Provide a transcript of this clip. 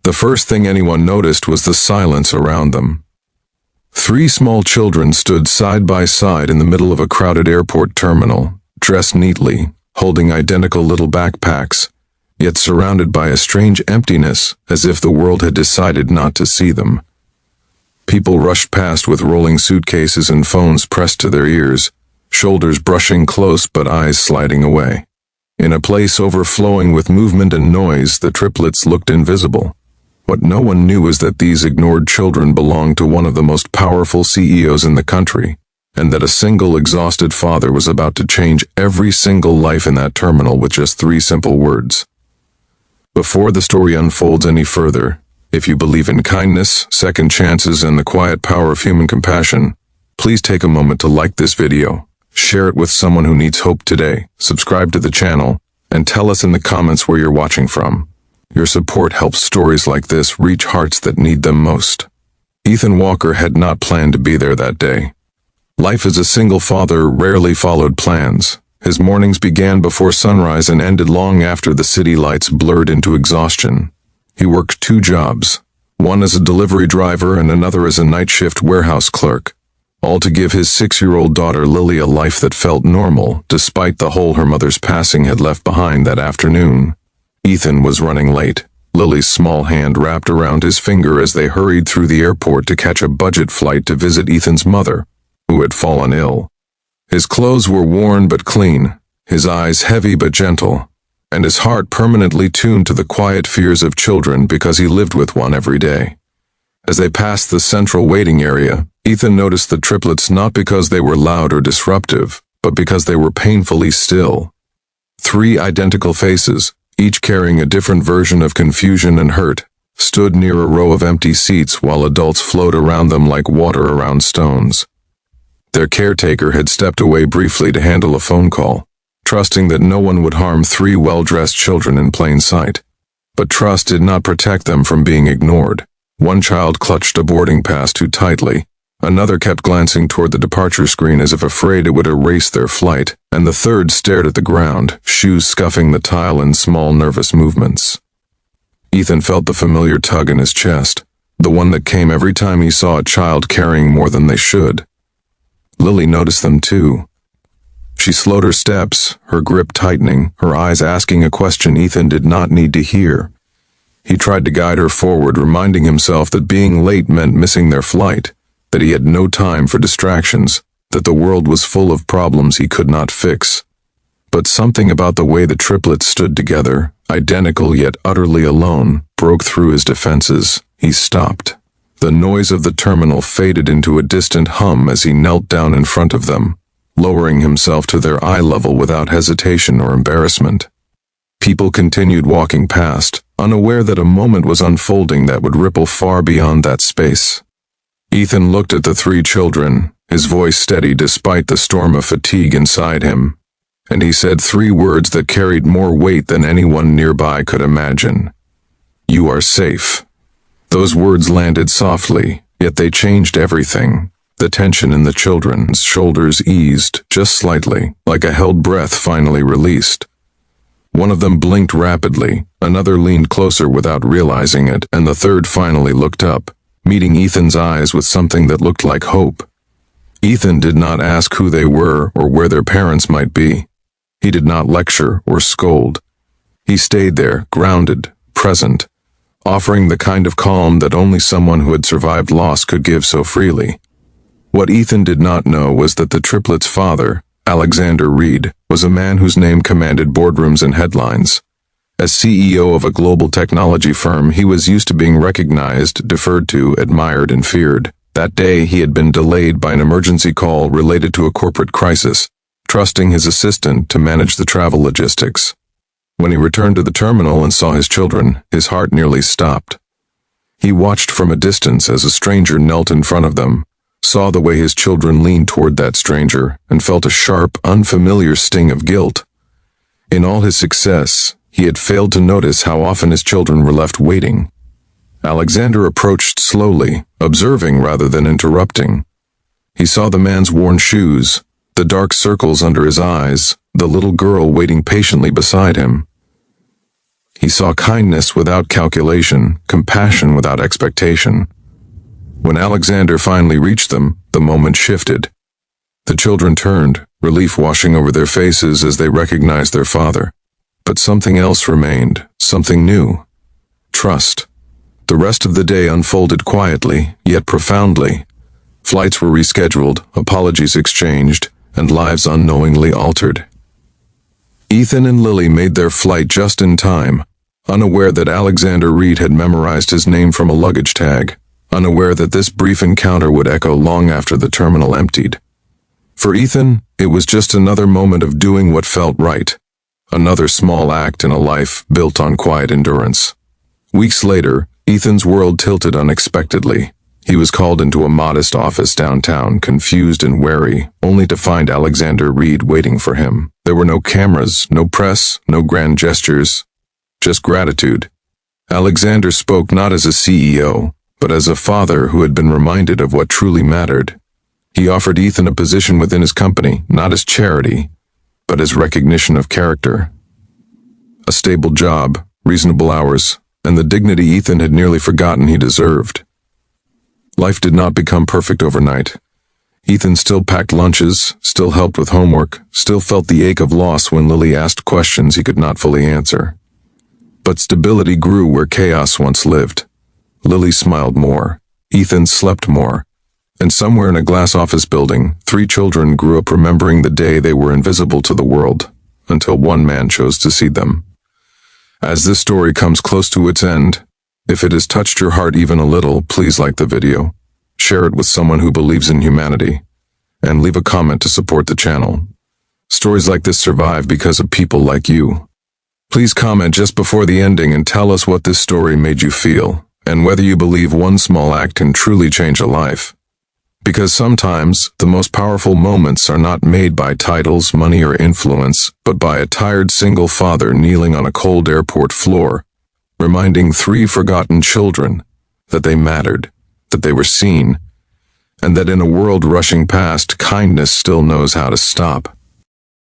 The first thing anyone noticed was the silence around them. 3 small children stood side by side in the middle of a crowded airport terminal, dressed neatly, holding identical little backpacks, yet surrounded by a strange emptiness, as if the world had decided not to see them. People rushed past with rolling suitcases and phones pressed to their ears, shoulders brushing close but eyes sliding away. In a place overflowing with movement and noise, the triplets looked invisible. What no one knew was that these ignored children belonged to one of the most powerful CEOs in the country, and that a single exhausted father was about to change every single life in that terminal with just 3 simple words. Before the story unfolds any further, if you believe in kindness, second chances, and the quiet power of human compassion, please take a moment to like this video, share it with someone who needs hope today, subscribe to the channel, and tell us in the comments where you're watching from. Your support helps stories like this reach hearts that need them most. Ethan Walker had not planned to be there that day. Life as a single father rarely followed plans. His mornings began before sunrise and ended long after the city lights blurred into exhaustion. He worked 2 jobs, one as a delivery driver and another as a night shift warehouse clerk, all to give his 6-year-old daughter Lily a life that felt normal, despite the hole her mother's passing had left behind that afternoon. Ethan was running late, Lily's small hand wrapped around his finger as they hurried through the airport to catch a budget flight to visit Ethan's mother, who had fallen ill. His clothes were worn but clean, his eyes heavy but gentle, and his heart permanently tuned to the quiet fears of children because he lived with one every day. As they passed the central waiting area, Ethan noticed the triplets not because they were loud or disruptive, but because they were painfully still. 3 identical faces, each carrying a different version of confusion and hurt, stood near a row of empty seats while adults flowed around them like water around stones. Their caretaker had stepped away briefly to handle a phone call, trusting that no one would harm 3 well-dressed children in plain sight. But trust did not protect them from being ignored. One child clutched a boarding pass too tightly, another kept glancing toward the departure screen as if afraid it would erase their flight, and the third stared at the ground, shoes scuffing the tile in small nervous movements. Ethan felt the familiar tug in his chest, the one that came every time he saw a child carrying more than they should. Lily noticed them too. She slowed her steps, her grip tightening, her eyes asking a question Ethan did not need to hear. He tried to guide her forward, reminding himself that being late meant missing their flight, that he had no time for distractions, that the world was full of problems he could not fix. But something about the way the triplets stood together, identical yet utterly alone, broke through his defenses. He stopped. The noise of the terminal faded into a distant hum as he knelt down in front of them, lowering himself to their eye level without hesitation or embarrassment. People continued walking past, unaware that a moment was unfolding that would ripple far beyond that space. Ethan looked at the 3 children, his voice steady despite the storm of fatigue inside him, and he said 3 words that carried more weight than anyone nearby could imagine. "You are safe." Those words landed softly, yet they changed everything. The tension in the children's shoulders eased, just slightly, like a held breath finally released. One of them blinked rapidly, another leaned closer without realizing it, and the third finally looked up, meeting Ethan's eyes with something that looked like hope. Ethan did not ask who they were or where their parents might be. He did not lecture or scold. He stayed there, grounded, present, offering the kind of calm that only someone who had survived loss could give so freely. What Ethan did not know was that the triplets' father, Alexander Reed, was a man whose name commanded boardrooms and headlines. As CEO of a global technology firm, he was used to being recognized, deferred to, admired, and feared. That day, he had been delayed by an emergency call related to a corporate crisis, trusting his assistant to manage the travel logistics. When he returned to the terminal and saw his children, his heart nearly stopped. He watched from a distance as a stranger knelt in front of them, saw the way his children leaned toward that stranger, and felt a sharp, unfamiliar sting of guilt. In all his success, he had failed to notice how often his children were left waiting. Alexander approached slowly, observing rather than interrupting. He saw the man's worn shoes, the dark circles under his eyes, the little girl waiting patiently beside him. He saw kindness without calculation, compassion without expectation. When Alexander finally reached them, the moment shifted. The children turned, relief washing over their faces as they recognized their father. But something else remained, something new. Trust. The rest of the day unfolded quietly, yet profoundly. Flights were rescheduled, apologies exchanged, and lives unknowingly altered. Ethan and Lily made their flight just in time, unaware that Alexander Reed had memorized his name from a luggage tag, unaware that this brief encounter would echo long after the terminal emptied. For Ethan, it was just another moment of doing what felt right, another small act in a life built on quiet endurance. Weeks later, Ethan's world tilted unexpectedly. He was called into a modest office downtown, confused and wary, only to find Alexander Reed waiting for him. There were no cameras, no press, no grand gestures, just gratitude. Alexander spoke not as a CEO, but as a father who had been reminded of what truly mattered. He offered Ethan a position within his company, not as charity, but as recognition of character. A stable job, reasonable hours, and the dignity Ethan had nearly forgotten he deserved. Life did not become perfect overnight. Ethan still packed lunches, still helped with homework, still felt the ache of loss when Lily asked questions he could not fully answer. But stability grew where chaos once lived. Lily smiled more. Ethan slept more. And somewhere in a glass office building, 3 children grew up remembering the day they were invisible to the world, until one man chose to see them. As this story comes close to its end, if it has touched your heart even a little, please like the video, share it with someone who believes in humanity, and leave a comment to support the channel. Stories like this survive because of people like you. Please comment just before the ending and tell us what this story made you feel, and whether you believe one small act can truly change a life. Because sometimes, the most powerful moments are not made by titles, money, or influence, but by a tired single father kneeling on a cold airport floor, reminding 3 forgotten children that they mattered, that they were seen, and that in a world rushing past, kindness still knows how to stop.